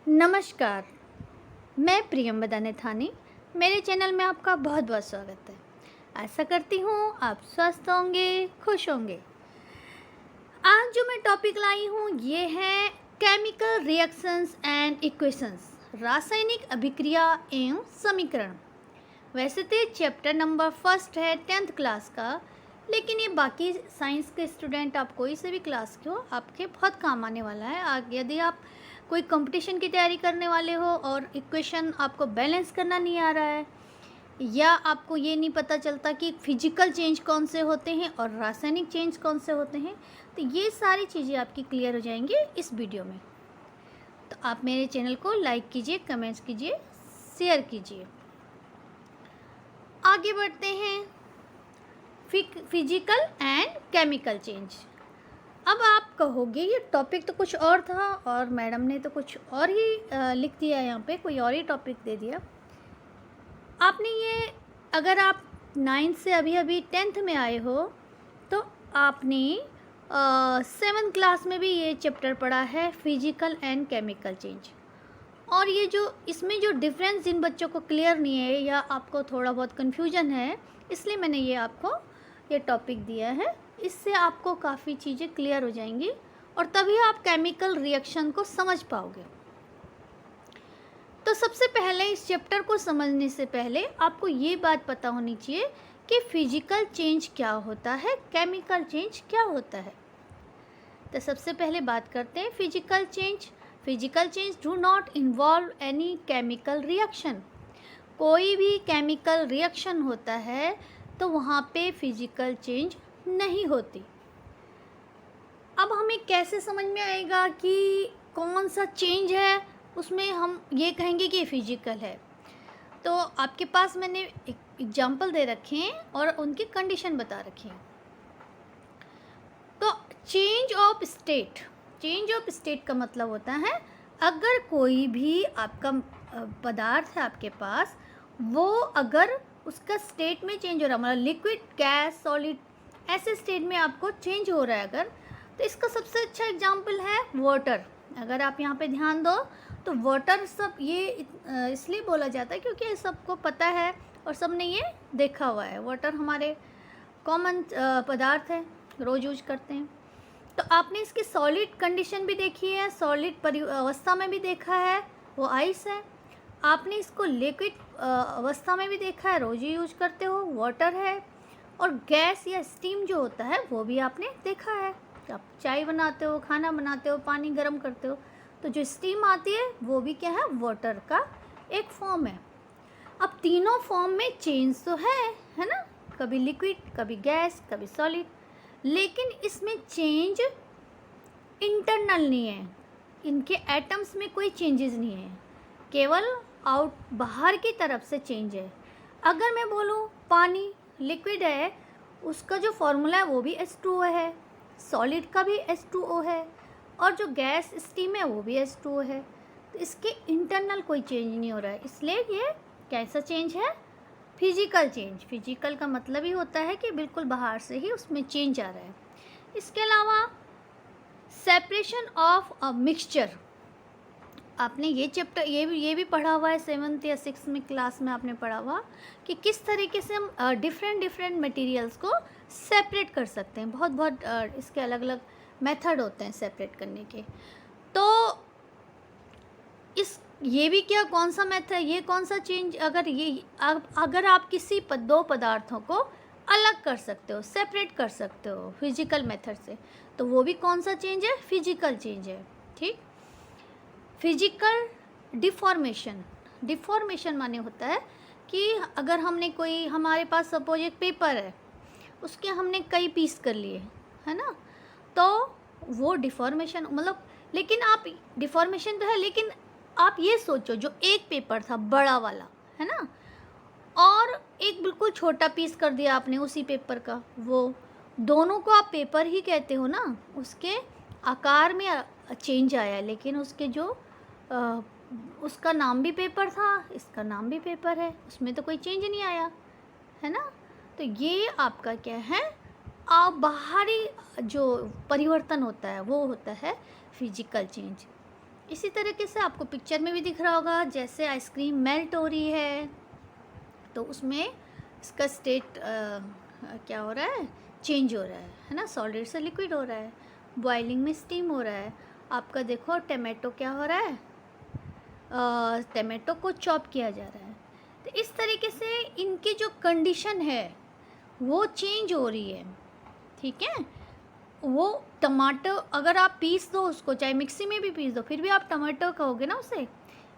नमस्कार, मैं प्रियंवदा नेथानी। मेरे चैनल में आपका बहुत बहुत स्वागत है। आशा करती हूँ आप स्वस्थ होंगे, खुश होंगे। आज जो मैं टॉपिक लाई हूँ ये है केमिकल रिएक्शंस एंड इक्वेशंस, रासायनिक अभिक्रिया एवं समीकरण। वैसे तो चैप्टर नंबर फर्स्ट है 10th क्लास का, लेकिन ये बाकी साइंस के स्टूडेंट, आप कोई से भी क्लास के हो, आपके बहुत काम आने वाला है। यदि आप कोई कंपटीशन की तैयारी करने वाले हो और इक्वेशन आपको बैलेंस करना नहीं आ रहा है, या आपको ये नहीं पता चलता कि फिजिकल चेंज कौन से होते हैं और रासायनिक चेंज कौन से होते हैं, तो ये सारी चीज़ें आपकी क्लियर हो जाएंगी इस वीडियो में। तो आप मेरे चैनल को लाइक कीजिए, कमेंट्स कीजिए, शेयर कीजिए। आगे बढ़ते हैं, फिजिकल एंड केमिकल चेंज। अब आप कहोगे ये टॉपिक तो कुछ और था और मैडम ने तो कुछ और ही लिख दिया, यहाँ पे कोई और ही टॉपिक दे दिया। आपने ये, अगर आप 9th से अभी 10th में आए हो तो आपने 7th क्लास में भी ये चैप्टर पढ़ा है, फिजिकल एंड केमिकल चेंज। और ये जो इसमें जो डिफरेंस जिन बच्चों को क्लियर नहीं है या आपको थोड़ा बहुत कन्फ्यूजन है, इसलिए मैंने ये आपको ये टॉपिक दिया है। इससे आपको काफ़ी चीज़ें क्लियर हो जाएंगी और तभी आप केमिकल रिएक्शन को समझ पाओगे। तो सबसे पहले इस चैप्टर को समझने से पहले आपको ये बात पता होनी चाहिए कि फिजिकल चेंज क्या होता है, केमिकल चेंज क्या होता है। तो सबसे पहले बात करते हैं physical change. Physical change do not involve any chemical reaction. कोई भी केमिकल रिएक्शन होता है तो वहाँ पे फिजिकल चेंज नहीं होती। अब हमें कैसे समझ में आएगा कि कौन सा चेंज है, उसमें हम ये कहेंगे कि फिजिकल है। तो आपके पास मैंने एक एग्जाम्पल दे रखे हैं और उनकी कंडीशन बता रखी है। तो change of state, change of state का मतलब होता है अगर कोई भी आपका पदार्थ है आपके पास, वो अगर उसका स्टेट में चेंज हो रहा है, मतलब लिक्विड, गैस, सॉलिड, ऐसे स्टेट में आपको चेंज हो रहा है अगर, तो इसका सबसे अच्छा एग्जांपल है वाटर। अगर आप यहाँ पे ध्यान दो तो वाटर, सब ये इसलिए बोला जाता है क्योंकि सबको पता है और सबने ये देखा हुआ है। वाटर हमारे कॉमन पदार्थ है, रोज़ यूज करते हैं। तो आपने इसकी सॉलिड कंडीशन भी देखी है, सॉलिड अवस्था में भी देखा है, वो आइस है। आपने इसको लिक्विड अवस्था में भी देखा है, रोज़ ही यूज करते हो, वाटर है। और गैस या स्टीम जो होता है वो भी आपने देखा है। आप चाय बनाते हो, खाना बनाते हो, पानी गर्म करते हो, तो जो स्टीम आती है वो भी क्या है, वाटर का एक फॉर्म है। अब तीनों फॉर्म में चेंज तो है ना, कभी लिक्विड, कभी गैस, कभी सॉलिड, लेकिन इसमें चेंज इंटरनल नहीं है, इनके एटम्स में कोई चेंजेस नहीं है, केवल बाहर की तरफ से चेंज है। अगर मैं बोलूँ पानी लिक्विड है, उसका जो फॉर्मूला है वो भी H2O है, सॉलिड का भी H2O है, और जो गैस स्टीम है वो भी H2O है। तो इसके इंटरनल कोई चेंज नहीं हो रहा है, इसलिए ये कैसा चेंज है, फिजिकल चेंज। फिजिकल का मतलब ही होता है कि बिल्कुल बाहर से ही उसमें चेंज आ रहा है। इसके अलावा सेपरेशन ऑफ अ मिक्सचर, आपने ये चैप्टर ये भी पढ़ा हुआ है 7th या 6th में क्लास में आपने पढ़ा हुआ कि किस तरीके से हम डिफरेंट मटेरियल्स को सेपरेट कर सकते हैं। बहुत इसके अलग अलग मेथड होते हैं सेपरेट करने के। तो ये भी क्या, कौन सा मेथड, ये कौन सा चेंज, अगर आप किसी दो पदार्थों को अलग कर सकते हो, सेपरेट कर सकते हो फिजिकल मेथड से, तो वो भी कौन सा चेंज है, फिजिकल चेंज है। ठीक। फिजिकल डिफॉर्मेशन माने होता है कि अगर हमने कोई, हमारे पास सपोज एक पेपर है, उसके हमने कई पीस कर लिए, है ना, तो वो डिफॉर्मेशन, मतलब, लेकिन आप डिफॉर्मेशन तो है, लेकिन आप ये सोचो जो एक पेपर था बड़ा वाला, है ना, और एक बिल्कुल छोटा पीस कर दिया आपने उसी पेपर का, वो दोनों को आप पेपर ही कहते हो ना, उसके आकार में चेंज आया, लेकिन उसके जो उसका नाम भी पेपर था, इसका नाम भी पेपर है, उसमें तो कोई चेंज नहीं आया, है ना। तो ये आपका क्या है, बाहरी जो परिवर्तन होता है वो होता है फिजिकल चेंज। इसी तरीके से आपको पिक्चर में भी दिख रहा होगा, जैसे आइसक्रीम मेल्ट हो रही है तो उसमें इसका स्टेट क्या हो रहा है, चेंज हो रहा है ना, सॉलिड से लिक्विड हो रहा है, बॉइलिंग में स्टीम हो रहा है। आपका देखो टमाटो क्या हो रहा है, टमाटो को चॉप किया जा रहा है। तो इस तरीके से इनकी जो कंडीशन है वो चेंज हो रही है, ठीक है। वो टमाटर अगर आप पीस दो उसको, चाहे मिक्सी में भी पीस दो, फिर भी आप टमाटो कहोगे ना उसे,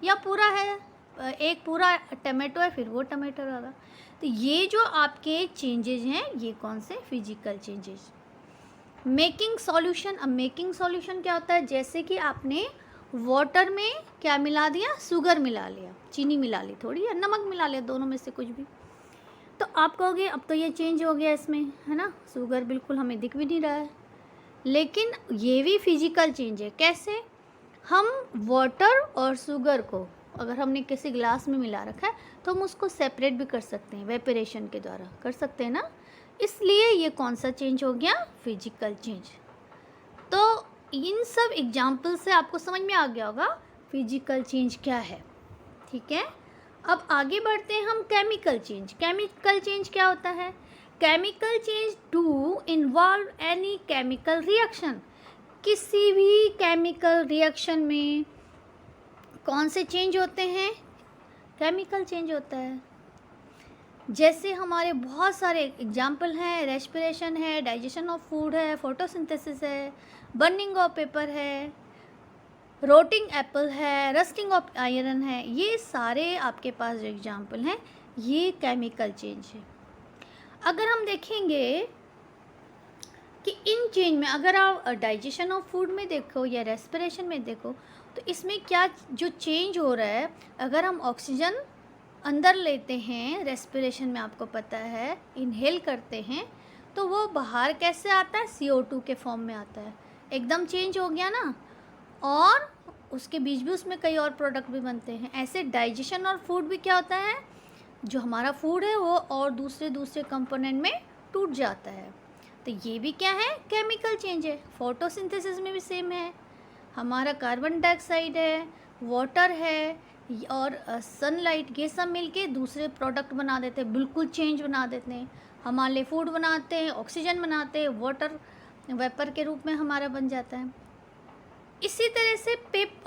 या पूरा है, एक पूरा टमाटो है फिर वो टमाटो होगा। तो ये जो आपके चेंजेज हैं ये कौन से, फिजिकल चेंजेज। मेकिंग सॉल्यूशन, अब मेकिंग सॉल्यूशन क्या होता है, जैसे कि आपने वाटर में क्या मिला दिया, शुगर मिला लिया, चीनी मिला ली थोड़ी, या नमक मिला लिया, दोनों में से कुछ भी। तो आप कहोगे अब तो ये चेंज हो गया इसमें, है ना, शुगर बिल्कुल हमें दिख भी नहीं रहा है। लेकिन ये भी फिजिकल चेंज है। कैसे, हम वाटर और शुगर को अगर हमने किसी ग्लास में मिला रखा है तो हम उसको सेपरेट भी कर सकते हैं, वेपरेशन के द्वारा कर सकते हैं ना। इसलिए ये कौन सा चेंज हो गया, फिजिकल चेंज। तो इन सब एग्जाम्पल से आपको समझ में आ गया होगा फिजिकल चेंज क्या है, ठीक है। अब आगे बढ़ते हैं हम केमिकल चेंज। केमिकल चेंज क्या होता है, chemical change to involve any chemical reaction. किसी भी केमिकल रिएक्शन में कौन से चेंज होते हैं, केमिकल चेंज होता है। जैसे हमारे बहुत सारे एग्जाम्पल हैं, रेस्पिरेशन है, डाइजेशन ऑफ फूड है, फोटोसिंथेसिस है, बर्निंग ऑफ पेपर है, रोटिंग एप्पल है, रस्टिंग ऑफ आयरन है। ये सारे आपके पास जो एग्जाम्पल हैं ये केमिकल चेंज है। अगर हम देखेंगे कि इन चेंज में अगर आप डाइजेशन ऑफ फूड में देखो या रेस्पिरेशन में देखो तो इसमें क्या जो चेंज हो रहा है, अगर हम ऑक्सीजन अंदर लेते हैं रेस्पिरेशन में, आपको पता है इनहेल करते हैं, तो वो बाहर कैसे आता है, CO2 के फॉर्म में आता है, एकदम चेंज हो गया ना। और उसके बीच भी उसमें कई और प्रोडक्ट भी बनते हैं। ऐसे डाइजेशन और फूड भी क्या होता है, जो हमारा फूड है वो और दूसरे कंपोनेंट में टूट जाता है। तो ये भी क्या है, केमिकल चेंज है। फोटोसिंथेसिस में भी सेम है, हमारा कार्बन डाइऑक्साइड है, वाटर है और सनलाइट, ये सब मिलके दूसरे प्रोडक्ट बना देते हैं, बिल्कुल चेंज बना देते हैं। हमारे लिए फूड बनाते हैं, ऑक्सीजन बनाते हैं, वाटर वेपर के रूप में हमारा बन जाता है। इसी तरह से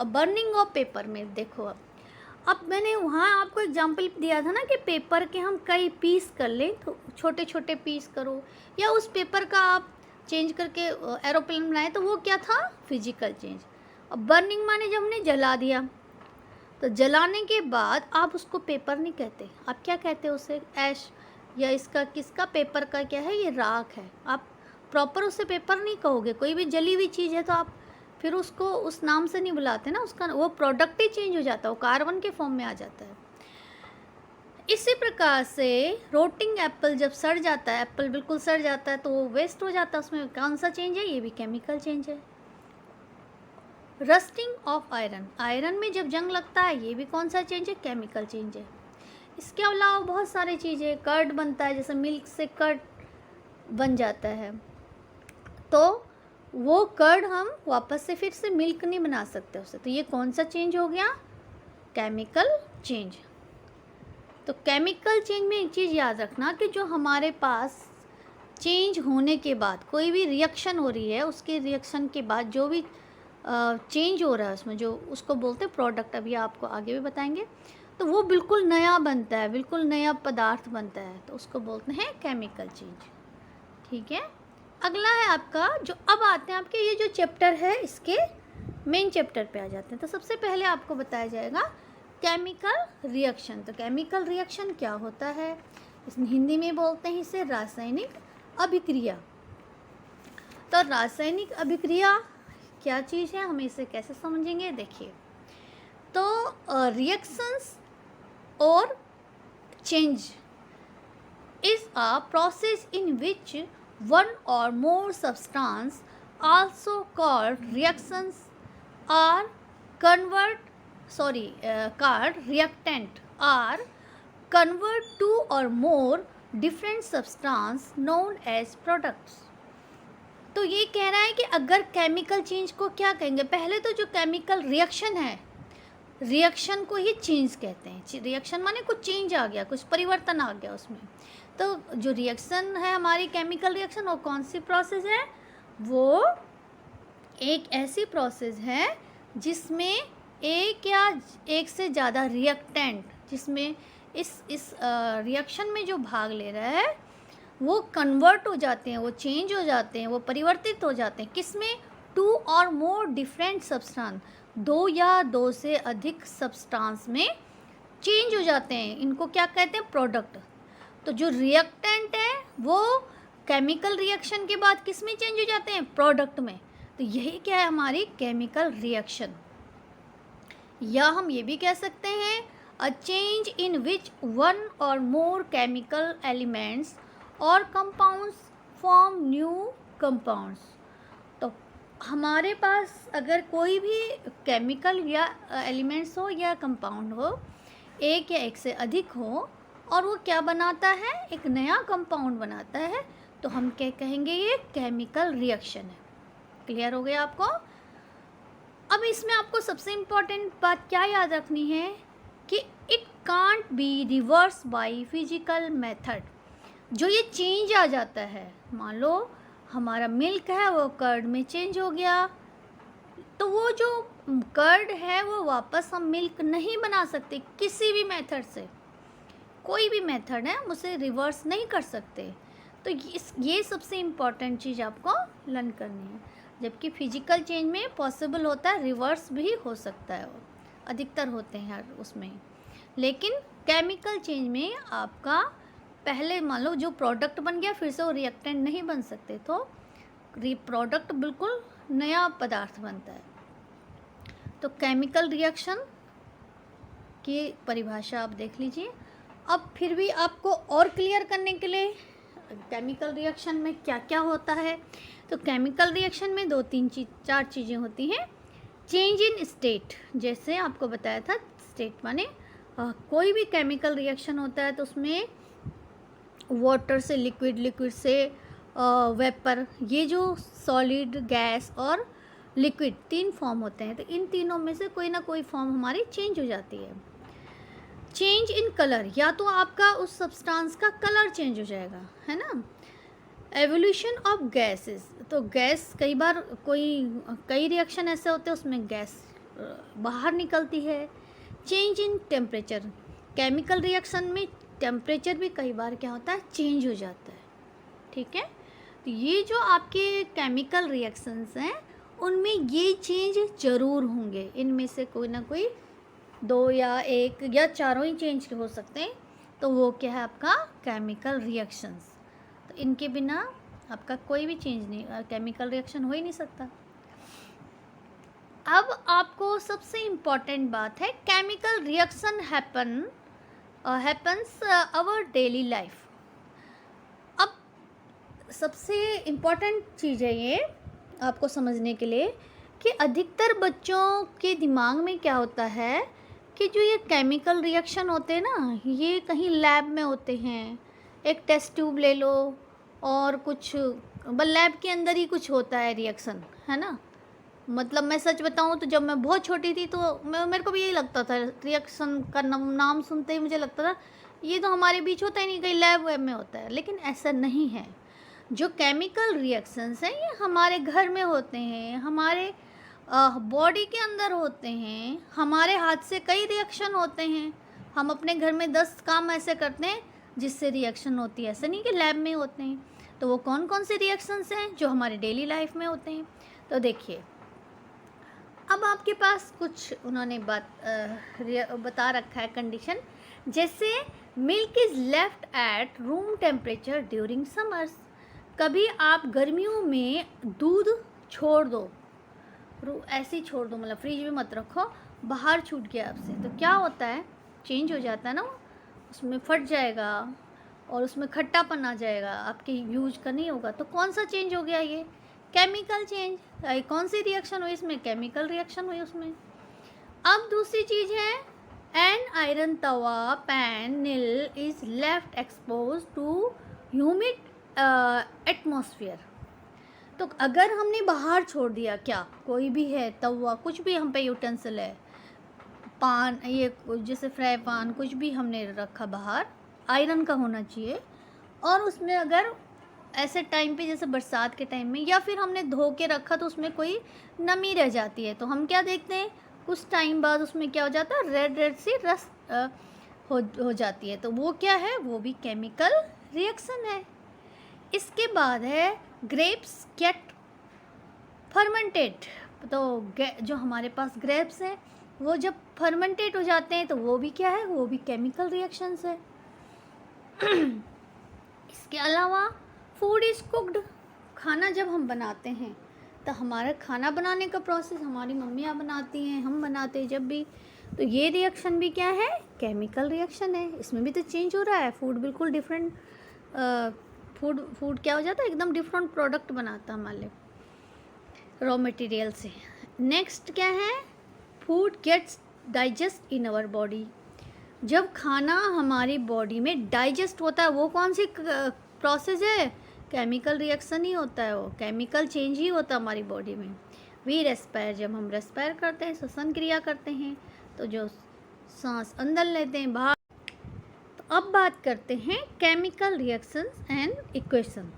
बर्निंग ऑफ पेपर में देखो, अब मैंने वहाँ आपको एग्जांपल दिया था ना कि पेपर के हम कई पीस कर लें, तो छोटे छोटे पीस करो, या उस पेपर का आप चेंज करके एरोप्लेन बनाए, तो वो क्या था, फिजिकल चेंज। अब बर्निंग माने जब हमने जला दिया, तो जलाने के बाद आप उसको पेपर नहीं कहते, आप क्या कहते हो उसे, ऐश, या इसका किसका पेपर का क्या है, ये राख है। आप प्रॉपर उसे पेपर नहीं कहोगे, कोई भी जली हुई चीज़ है तो आप फिर उसको उस नाम से नहीं बुलाते ना, उसका वो प्रोडक्ट ही चेंज हो जाता है, वो कार्बन के फॉर्म में आ जाता है। इसी प्रकार से रोटिंग एप्पल जब सड़ जाता है, एप्पल बिल्कुल सड़ जाता है तो वो वेस्ट हो जाता है, उसमें कौन सा चेंज है, ये भी केमिकल चेंज है। रस्टिंग ऑफ आयरन, आयरन में जब जंग लगता है, ये भी कौन सा चेंज है, केमिकल चेंज है। इसके अलावा बहुत सारी चीज़ें, कर्ड बनता है, जैसे मिल्क से कर्ड बन जाता है, तो वो कर्ड हम वापस से फिर से मिल्क नहीं बना सकते उससे, तो ये कौन सा चेंज हो गया, केमिकल चेंज। तो केमिकल चेंज में एक चीज़ याद रखना कि जो हमारे पास चेंज होने के बाद कोई भी रिएक्शन हो रही है, उसके रिएक्शन के बाद जो भी चेंज हो रहा है उसमें, जो उसको बोलते हैं प्रोडक्ट, अभी आपको आगे भी बताएंगे, तो वो बिल्कुल नया बनता है, बिल्कुल नया पदार्थ बनता है, तो उसको बोलते हैं केमिकल चेंज, ठीक है। अगला है आपका, जो अब आते हैं आपके ये जो चैप्टर है, इसके मेन चैप्टर पे आ जाते हैं। तो सबसे पहले आपको बताया जाएगा केमिकल रिएक्शन। तो केमिकल रिएक्शन क्या होता है, इस हिंदी में बोलते हैं इसे रासायनिक अभिक्रिया। तो रासायनिक अभिक्रिया क्या चीज़ है, हम इसे कैसे समझेंगे, देखिए। तो रिएक्शंस और change is a process in which one or more substance, also called reactions, are called reactant, are convert two or more different substance known as products. तो ये कह रहा है कि अगर केमिकल चेंज को क्या कहेंगे, पहले तो जो केमिकल रिएक्शन है, रिएक्शन को ही चेंज कहते हैं। रिएक्शन माने कुछ चेंज आ गया, कुछ परिवर्तन आ गया उसमें। तो जो रिएक्शन है हमारी केमिकल रिएक्शन, वो कौन सी प्रोसेस है? वो एक ऐसी प्रोसेस है जिसमें एक या एक से ज़्यादा रिएक्टेंट, जिसमें इस रिएक्शन में जो भाग ले रहा है वो कन्वर्ट हो जाते हैं, वो चेंज हो जाते हैं, वो परिवर्तित हो जाते हैं। किसमें? टू और मोर डिफरेंट सब्सटेंस, दो या दो से अधिक सब्सटेंस में चेंज हो जाते हैं। इनको क्या कहते हैं? प्रोडक्ट। तो जो रिएक्टेंट है वो केमिकल रिएक्शन के बाद किस में चेंज हो जाते हैं? प्रोडक्ट में। तो यही क्या है? हमारी केमिकल रिएक्शन। या हम ये भी कह सकते हैं a change in which one और मोर केमिकल एलिमेंट्स और कंपाउंड्स फॉर्म न्यू कंपाउंड्स। तो हमारे पास अगर कोई भी केमिकल या एलिमेंट्स हो या कंपाउंड हो, एक या एक से अधिक हो, और वो क्या बनाता है? एक नया कंपाउंड बनाता है, तो हम क्या कहेंगे? ये केमिकल रिएक्शन है। क्लियर हो गया आपको? अब इसमें आपको सबसे इम्पॉर्टेंट बात क्या याद रखनी है कि it can't be reverse by physical method. जो ये चेंज आ जाता है, मान लो हमारा मिल्क है वो कर्ड में चेंज हो गया, तो वो जो कर्ड है वो वापस हम मिल्क नहीं बना सकते किसी भी मेथड से। कोई भी मेथड है हम उसे रिवर्स नहीं कर सकते। तो ये सबसे इम्पॉर्टेंट चीज़ आपको लर्न करनी है। जबकि फिजिकल चेंज में पॉसिबल होता है, रिवर्स भी हो सकता है, वो अधिकतर होते हैं उसमें। लेकिन केमिकल चेंज में आपका पहले मान लो जो प्रोडक्ट बन गया, फिर से वो रिएक्टेंट नहीं बन सकते, तो प्रोडक्ट बिल्कुल नया पदार्थ बनता है। तो केमिकल रिएक्शन की परिभाषा आप देख लीजिए। अब फिर भी आपको और क्लियर करने के लिए केमिकल रिएक्शन में क्या क्या होता है, तो केमिकल रिएक्शन में चार चीज़ें होती हैं। चेंज इन स्टेट, जैसे आपको बताया था, स्टेट माने कोई भी केमिकल रिएक्शन होता है तो उसमें वाटर से लिक्विड, लिक्विड से वेपर, ये जो सॉलिड, गैस और लिक्विड तीन फॉर्म होते हैं, तो इन तीनों में से कोई ना कोई फॉर्म हमारी चेंज हो जाती है। चेंज इन कलर, या तो आपका उस सब्सटेंस का कलर चेंज हो जाएगा, है ना। एवोल्यूशन ऑफ गैसेस, तो गैस कई रिएक्शन ऐसे होते हैं उसमें गैस बाहर निकलती है। Change in temperature, chemical reaction में टेम्परेचर भी कई बार क्या होता है? चेंज हो जाता है। ठीक है, तो ये जो आपके केमिकल रिएक्शंस हैं उनमें ये चेंज ज़रूर होंगे। इनमें से कोई ना कोई दो या एक या चारों ही चेंज हो सकते हैं, तो वो क्या है? आपका केमिकल रिएक्शंस। तो इनके बिना आपका कोई भी चेंज नहीं, केमिकल रिएक्शन हो ही नहीं सकता। अब आपको सबसे इम्पॉर्टेंट बात है, chemical reaction happens our daily life. अब सबसे इम्पॉर्टेंट चीज़ है ये आपको समझने के लिए कि अधिकतर बच्चों के दिमाग में क्या होता है कि जो ये केमिकल रिएक्शन होते हैं ना, ये कहीं लैब में होते हैं। एक टेस्ट ट्यूब ले लो और कुछ लैब के अंदर ही कुछ होता है रिएक्शन, है ना। मतलब मैं सच बताऊं तो जब मैं बहुत छोटी थी तो मेरे को भी यही लगता था, रिएक्शन का नाम सुनते ही मुझे लगता था ये तो हमारे बीच होता ही नहीं, कहीं लैब वेब में होता है। लेकिन ऐसा नहीं है। जो केमिकल रिएक्शंस हैं ये हमारे घर में होते हैं, हमारे बॉडी के अंदर होते हैं, हमारे हाथ से कई रिएक्शन होते हैं। हम अपने घर में 10 काम ऐसे करते हैं जिससे रिएक्शन होती है, ऐसा नहीं कि लैब में होते हैं। तो वो कौन कौन से रिएक्शंस हैं जो हमारे डेली लाइफ में होते हैं? तो देखिए, अब आपके पास कुछ उन्होंने बता रखा है कंडीशन, जैसे milk is left at room temperature during summers. कभी आप गर्मियों में दूध छोड़ दो, ऐसे ही छोड़ दो, मतलब फ्रिज में मत रखो, बाहर छूट गया आपसे, तो क्या होता है? चेंज हो जाता है ना, उसमें फट जाएगा और उसमें खट्टापन आ जाएगा, आपके यूज का नहीं होगा। तो कौन सा चेंज हो गया? ये केमिकल चेंज। कौन सी रिएक्शन हुई इसमें? केमिकल रिएक्शन हुई उसमें। अब दूसरी चीज़ है, an iron tawa pan nail is left expose to humid atmosphere. तो अगर हमने बाहर छोड़ दिया, क्या कोई भी है तवा, कुछ भी हम पे यूटेंसिल है, पान, ये जैसे फ्राई पान, कुछ भी हमने रखा बाहर, आयरन का होना चाहिए, और उसमें अगर ऐसे टाइम पे जैसे बरसात के टाइम में या फिर हमने धो के रखा तो उसमें कोई नमी रह जाती है, तो हम क्या देखते हैं कुछ टाइम बाद उसमें क्या हो जाता है, रेड रेड सी रस हो जाती है, तो वो क्या है, वो भी केमिकल रिएक्शन है। इसके बाद है ग्रेप्स गेट फर्मेंटेड, तो जो हमारे पास ग्रेप्स हैं वो जब फर्मेंटेड हो जाते हैं तो वो भी क्या है, वो भी केमिकल रिएक्शंस है। इसके अलावा फूड इज़ कुक्ड, खाना जब हम बनाते हैं तो हमारा खाना बनाने का प्रोसेस हमारी मम्मियाँ बनाती हैं, हम बनाते हैं जब भी, तो ये रिएक्शन भी क्या है, केमिकल रिएक्शन है। इसमें भी तो चेंज हो रहा है, फूड बिल्कुल डिफरेंट, फूड क्या हो जाता है, एकदम डिफरेंट प्रोडक्ट बनाता है हमारे रॉ मटेरियल से। नेक्स्ट क्या है, food gets digest in our body, जब खाना हमारी बॉडी में डाइजेस्ट होता है, वो कौन सी प्रोसेस है, केमिकल रिएक्शन ही होता है, वो केमिकल चेंज ही होता है हमारी बॉडी में। वी रेस्पायर, जब हम रेस्पायर करते हैं, श्वसन क्रिया करते हैं, तो जो सांस अंदर लेते हैं बाहर। तो अब बात करते हैं केमिकल रिएक्शंस एंड इक्वेशन।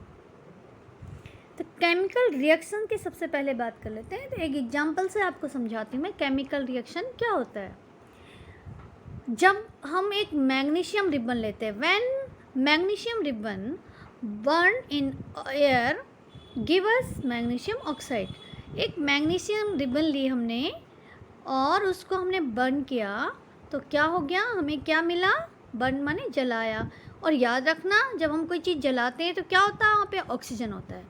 तो केमिकल रिएक्शन की सबसे पहले बात कर लेते हैं, तो एक एग्जांपल से आपको समझाती हूँ मैं केमिकल रिएक्शन क्या होता है। जब हम एक मैग्नीशियम रिबन लेते हैं, when magnesium ribbon burn in air give us magnesium oxide, एक मैग्नीशियम रिबन ली हमने और उसको हमने बर्न किया, तो क्या हो गया, हमें क्या मिला, बर्न माने जलाया। और याद रखना जब हम कोई चीज़ जलाते हैं तो क्या होता है, वहाँ पे ऑक्सीजन होता है,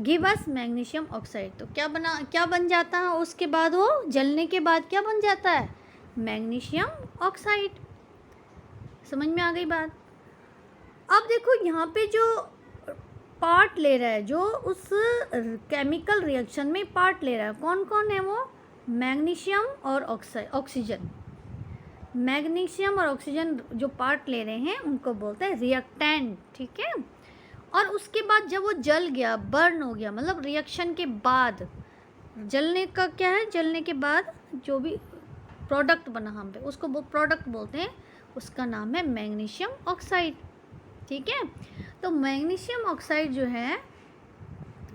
गिव अस मैग्नीशियम ऑक्साइड, तो क्या बन जाता है उसके बाद, वो जलने के बाद क्या बन जाता है, मैग्नीशियम ऑक्साइड। समझ में आ गई बात। अब देखो यहाँ पे जो पार्ट ले रहा है, जो उस केमिकल रिएक्शन में पार्ट ले रहा है, कौन कौन है वो, मैग्नीशियम और ऑक्सीजन। मैग्नीशियम और ऑक्सीजन जो पार्ट ले रहे हैं उनको बोलते हैं रिएक्टेंट, ठीक है। और उसके बाद जब वो जल गया, बर्न हो गया, मतलब रिएक्शन के बाद, जलने का क्या है, जलने के बाद जो भी प्रोडक्ट बना हम पे, उसको वो प्रोडक्ट बोलते हैं, उसका नाम है मैग्नीशियम ऑक्साइड, ठीक है। तो मैग्नीशियम ऑक्साइड जो है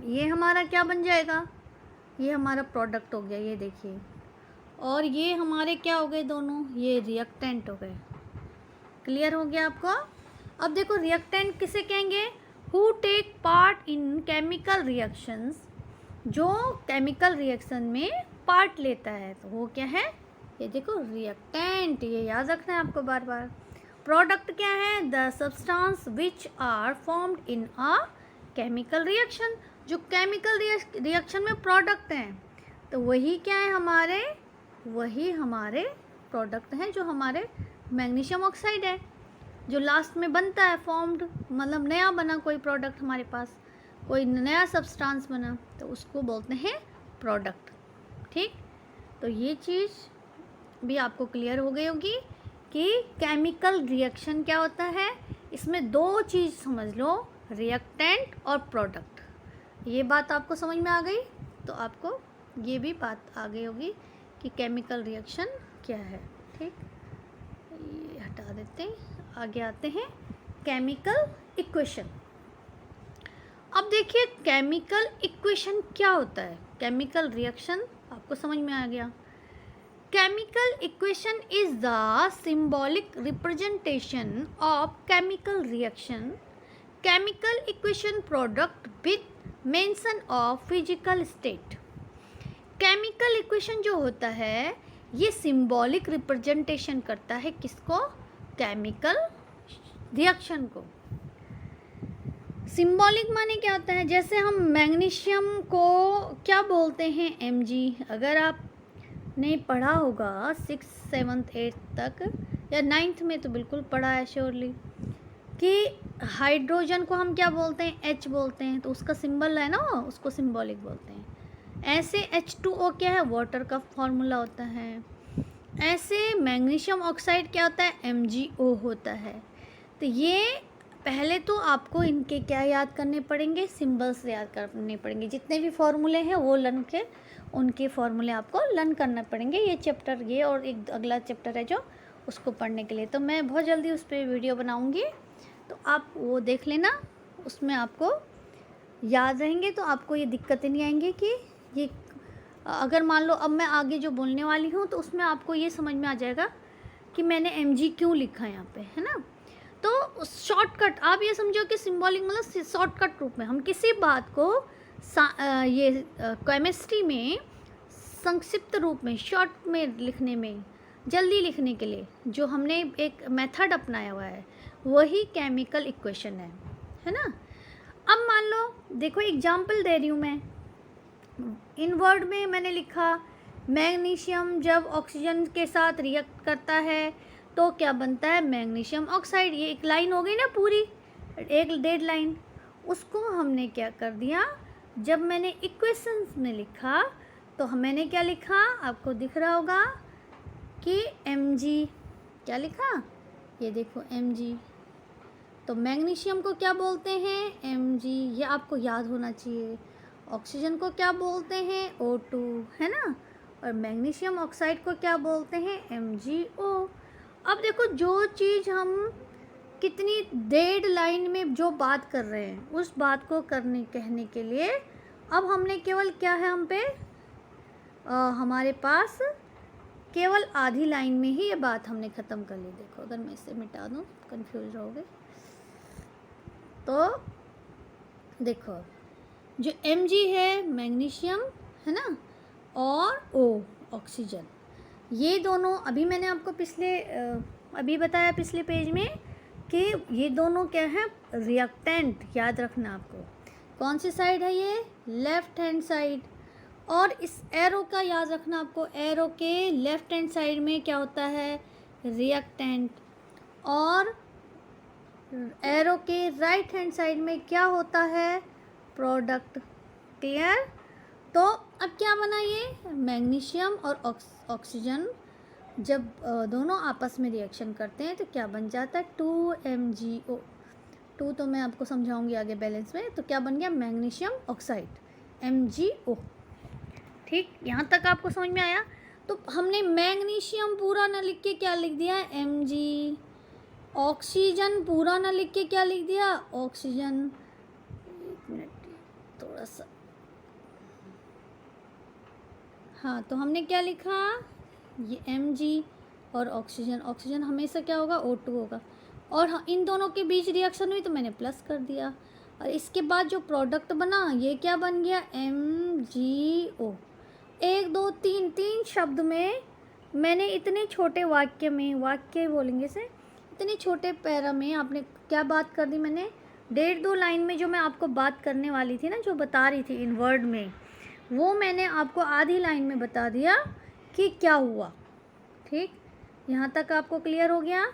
ये हमारा क्या बन जाएगा, ये हमारा प्रोडक्ट हो गया, ये देखिए, और ये हमारे क्या हो गए दोनों, ये रिएक्टेंट हो गए। क्लियर हो गया आपको। अब देखो रिएक्टेंट किसे कहेंगे, who take part in chemical reactions, जो केमिकल रिएक्शन में पार्ट लेता है, तो वो क्या है, ये देखो रिएक्टेंट, ये याद रखना है आपको बार बार। प्रोडक्ट क्या है, the substance which are formed in a chemical reaction, जो केमिकल रिएक्शन में प्रोडक्ट हैं, तो वही क्या है हमारे, वही हमारे प्रोडक्ट हैं, जो हमारे मैग्नीशियम ऑक्साइड है, जो लास्ट में बनता है, फॉर्म्ड मतलब नया बना कोई प्रोडक्ट, हमारे पास कोई नया सब्सटेंस बना, तो उसको बोलते हैं प्रोडक्ट, ठीक। तो ये चीज़ भी आपको क्लियर हो गई होगी कि केमिकल रिएक्शन क्या होता है। इसमें दो चीज़ समझ लो, रिएक्टेंट और प्रोडक्ट, ये बात आपको समझ में आ गई, तो आपको ये भी बात आ गई होगी कि केमिकल रिएक्शन क्या है, ठीक। ये हटा देते हैं, आगे आते हैं केमिकल इक्वेशन। अब देखिए केमिकल इक्वेशन क्या होता है, केमिकल रिएक्शन आपको समझ में आ गया। Chemical equation is the symbolic representation of chemical reaction, chemical equation product with mention of physical state. Chemical equation जो होता है ये सिंबॉलिक रिप्रेजेंटेशन करता है किसको, केमिकल रिएक्शन को। सिंबॉलिक माने क्या होता है, जैसे हम मैग्नीशियम को क्या बोलते हैं, Mg। अगर आपने पढ़ा होगा 6th 7th 8th तक या 9th में तो बिल्कुल पढ़ा है श्योरली, कि हाइड्रोजन को हम क्या बोलते हैं, H बोलते हैं, तो उसका सिंबल है ना, उसको सिंबॉलिक बोलते हैं। ऐसे H2O क्या है, वाटर का फॉर्मूला होता है। ऐसे मैग्नीशियम ऑक्साइड क्या होता है, MgO होता है। तो ये पहले तो आपको इनके क्या याद करने पड़ेंगे, सिंबल्स याद करने पड़ेंगे। जितने भी फॉर्मूले हैं वो लर्न के, उनके फॉर्मूले आपको लर्न करना पड़ेंगे। ये चैप्टर, ये और एक अगला चैप्टर है जो उसको पढ़ने के लिए, तो मैं बहुत जल्दी उस पर वीडियो बनाऊंगी, तो आप वो देख लेना। उसमें आपको याद रहेंगे तो आपको ये दिक्कतें नहीं आएंगी कि ये, अगर मान लो अब मैं आगे जो बोलने वाली हूँ तो उसमें आपको ये समझ में आ जाएगा कि मैंने mg क्यों लिखा है यहाँ पे, है ना। तो शॉर्टकट आप ये समझो कि सिंबॉलिक मतलब शॉर्टकट रूप में हम किसी बात को ये केमिस्ट्री में संक्षिप्त रूप में, शॉर्ट में लिखने में, जल्दी लिखने के लिए जो हमने एक मेथड अपनाया हुआ है वही केमिकल इक्वेशन है ना। अब मान लो, देखो एग्जाम्पल दे रही हूँ मैं, इन वर्ड में मैंने लिखा मैग्नीशियम जब ऑक्सीजन के साथ रिएक्ट करता है तो क्या बनता है, मैग्नीशियम ऑक्साइड। ये एक लाइन हो गई ना पूरी, एक डेढ़ लाइन। उसको हमने क्या कर दिया, जब मैंने इक्वेशंस में लिखा तो मैंने क्या लिखा, आपको दिख रहा होगा कि mg, क्या लिखा, ये देखो mg। तो मैग्नीशियम को क्या बोलते हैं, mg, ये आपको याद होना चाहिए। ऑक्सीजन को क्या बोलते हैं, O2, है ना। और मैग्नीशियम ऑक्साइड को क्या बोलते हैं, MgO। अब देखो जो चीज़ हम कितनी डेढ़ लाइन में जो बात कर रहे हैं उस बात को कहने के लिए अब हमने केवल क्या है, हम पे हमारे पास केवल आधी लाइन में ही ये बात हमने ख़त्म कर ली। देखो अगर मैं इसे मिटा दूँ कंफ्यूज रहोगे। तो देखो जो mg है मैग्नीशियम, है ना, और O ऑक्सीजन, ये दोनों अभी मैंने आपको अभी बताया पिछले पेज में कि ये दोनों क्या है, रिएक्टेंट। याद रखना आपको कौन सी साइड है, ये लेफ्ट हैंड साइड। और इस एरो का याद रखना आपको, एरो के लेफ्ट हैंड साइड में क्या होता है, रिएक्टेंट, और एरो के राइट हैंड साइड में क्या होता है, प्रोडक्ट। क्लियर। तो अब क्या बना, ये मैग्नीशियम और ऑक्सीजन जब दोनों आपस में रिएक्शन करते हैं तो क्या बन जाता है, 2MgO। 2 तो मैं आपको समझाऊंगी आगे बैलेंस में। तो क्या बन गया, मैग्नीशियम ऑक्साइड, MgO। ठीक, यहाँ तक आपको समझ में आया। तो हमने मैग्नीशियम पूरा ना लिख के क्या लिख दिया, Mg। ऑक्सीजन पूरा ना लिख के क्या लिख दिया, ऑक्सीजन। एक मिनट थोड़ा सा, हाँ, तो हमने क्या लिखा, ये Mg और ऑक्सीजन। ऑक्सीजन हमेशा क्या होगा, O2 होगा। और हाँ, इन दोनों के बीच रिएक्शन हुई तो मैंने प्लस कर दिया। और इसके बाद जो प्रोडक्ट बना ये क्या बन गया, MgO। 1 2 3 3 शब्द में मैंने इतने छोटे वाक्य में, वाक्य बोलेंगे से, इतने छोटे पैरा में आपने क्या बात कर दी, मैंने 1.5-2 लाइन में जो मैं आपको बात करने वाली थी ना, जो बता रही थी इन वर्ड में, वो मैंने आपको आधी लाइन में बता दिया कि क्या हुआ। ठीक, यहाँ तक आपको क्लियर हो गया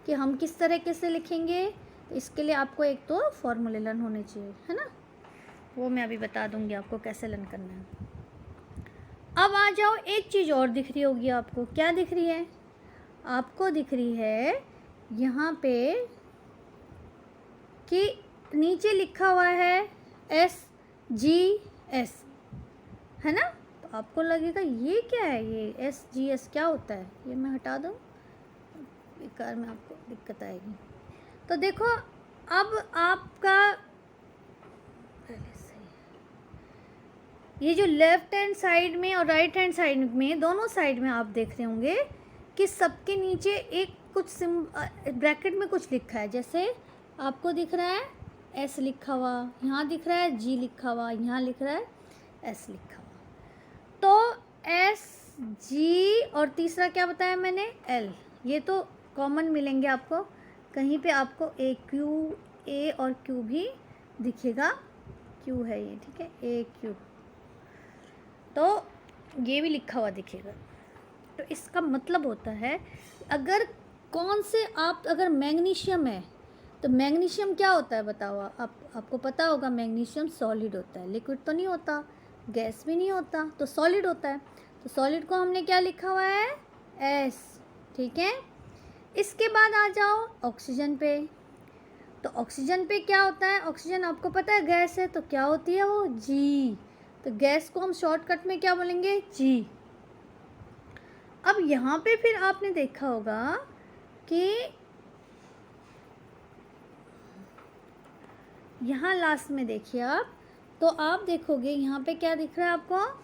कि हम किस तरीके से लिखेंगे। तो इसके लिए आपको एक तो फॉर्मूले लर्न होने चाहिए, है ना, वो मैं अभी बता दूँगी आपको कैसे लर्न करना है। अब आ जाओ, एक चीज़ और दिख रही होगी आपको, क्या दिख रही है, आपको दिख रही है यहाँ पे कि नीचे लिखा हुआ है SGS, है ना। तो आपको लगेगा ये क्या है, ये SGS क्या होता है, ये मैं हटा दूँ, बेकार में आपको दिक्कत आएगी। तो देखो अब आपका ये जो लेफ्ट हैंड साइड में और राइट हैंड साइड में, दोनों साइड में आप देख रहे होंगे कि सबके नीचे एक कुछ ब्रैकेट में कुछ लिखा है। जैसे आपको दिख रहा है S लिखा हुआ, यहाँ दिख रहा है G लिखा हुआ, यहाँ लिख रहा है S लिखा हुआ। तो SG और तीसरा क्या बताया मैंने, L। ये तो कॉमन मिलेंगे आपको, कहीं पे आपको A और Q भी दिखेगा, Q है ये, ठीक है, AQ, तो ये भी लिखा हुआ दिखेगा। तो इसका मतलब होता है अगर कौन से आप, अगर मैग्नीशियम है तो मैग्नीशियम क्या होता है बताओ, आपको पता होगा, मैग्नीशियम सॉलिड होता है, लिक्विड तो नहीं होता, गैस भी नहीं होता, तो सॉलिड होता है। तो सॉलिड को हमने क्या लिखा हुआ है, S। ठीक है, इसके बाद आ जाओ ऑक्सीजन पे। तो ऑक्सीजन पे क्या होता है, ऑक्सीजन आपको पता है गैस है, तो क्या होती है वो, जी। तो गैस को हम शॉर्टकट में क्या बोलेंगे, जी। अब यहाँ पे फिर आपने देखा होगा कि यहाँ लास्ट में देखिए आप, तो आप देखोगे यहाँ पे क्या दिख रहा है आपको,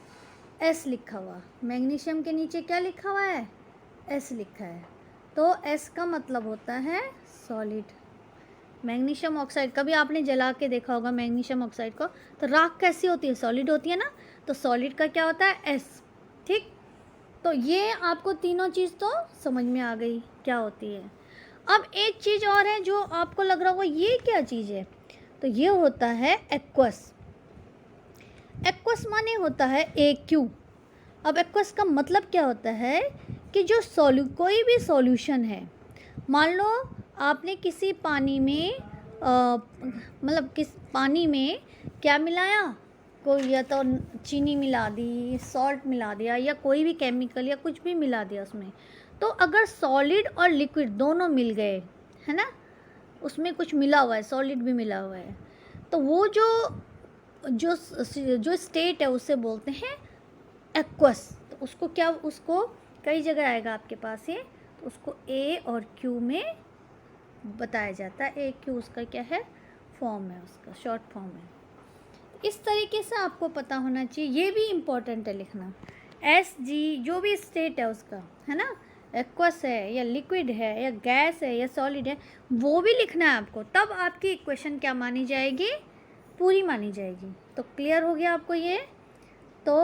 एस लिखा हुआ। मैग्नीशियम के नीचे क्या लिखा हुआ है, एस लिखा है। तो एस का मतलब होता है सॉलिड। मैग्नीशियम ऑक्साइड कभी आपने जला के देखा होगा मैग्नीशियम ऑक्साइड को, तो राख कैसी होती है, सॉलिड होती है ना। तो सॉलिड का क्या होता है, एस। ठीक, तो ये आपको तीनों चीज़ तो समझ में आ गई क्या होती है। अब एक चीज़ और है जो आपको लग रहा होगा ये क्या चीज़ है, तो ये होता है एक्वस। एक्वस माने होता है AQ। अब एक्वस का मतलब क्या होता है कि जो कोई भी सॉल्यूशन है, मान लो आपने किसी पानी में मतलब किस पानी में क्या मिलाया, कोई या तो चीनी मिला दी, सॉल्ट मिला दिया, या कोई भी केमिकल या कुछ भी मिला दिया उसमें। तो अगर सॉलिड और लिक्विड दोनों मिल गए, है ना, उसमें कुछ मिला हुआ है, सॉलिड भी मिला हुआ है, तो वो जो स्टेट है उसे बोलते हैं एक्वस। तो उसको क्या, उसको कई जगह आएगा आपके पास ये, तो उसको A और Q में बताया जाता है। AQ उसका क्या है, फॉर्म है, उसका शॉर्ट फॉर्म है। इस तरीके से आपको पता होना चाहिए, ये भी इम्पोर्टेंट है लिखना। SG जो भी स्टेट है उसका, है ना, एक्वस है या लिक्विड है या गैस है या सॉलिड है, वो भी लिखना है आपको, तब आपकी इक्वेशन क्या मानी जाएगी, पूरी मानी जाएगी। तो क्लियर हो गया आपको ये। तो